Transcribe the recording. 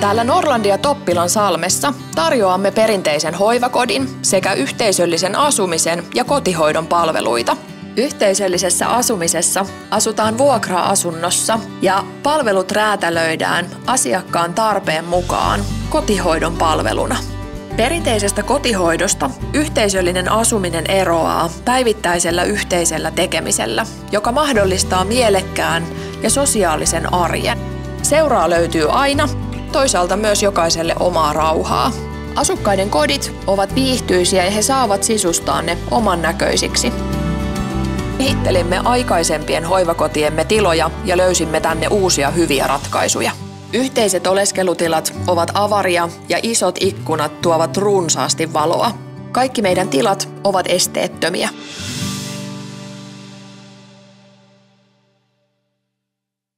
Täällä Norlandia Toppilan Salmessa tarjoamme perinteisen hoivakodin sekä yhteisöllisen asumisen ja kotihoidon palveluita. Yhteisöllisessä asumisessa asutaan vuokra-asunnossa ja palvelut räätälöidään asiakkaan tarpeen mukaan kotihoidon palveluna. Perinteisestä kotihoidosta yhteisöllinen asuminen eroaa päivittäisellä yhteisellä tekemisellä, joka mahdollistaa mielekkään ja sosiaalisen arjen. Seuraa löytyy aina, toisaalta myös jokaiselle omaa rauhaa. Asukkaiden kodit ovat viihtyisiä ja he saavat sisustaa ne oman näköisiksi. Kehittelimme aikaisempien hoivakotiemme tiloja ja löysimme tänne uusia hyviä ratkaisuja. Yhteiset oleskelutilat ovat avaria ja isot ikkunat tuovat runsaasti valoa. Kaikki meidän tilat ovat esteettömiä.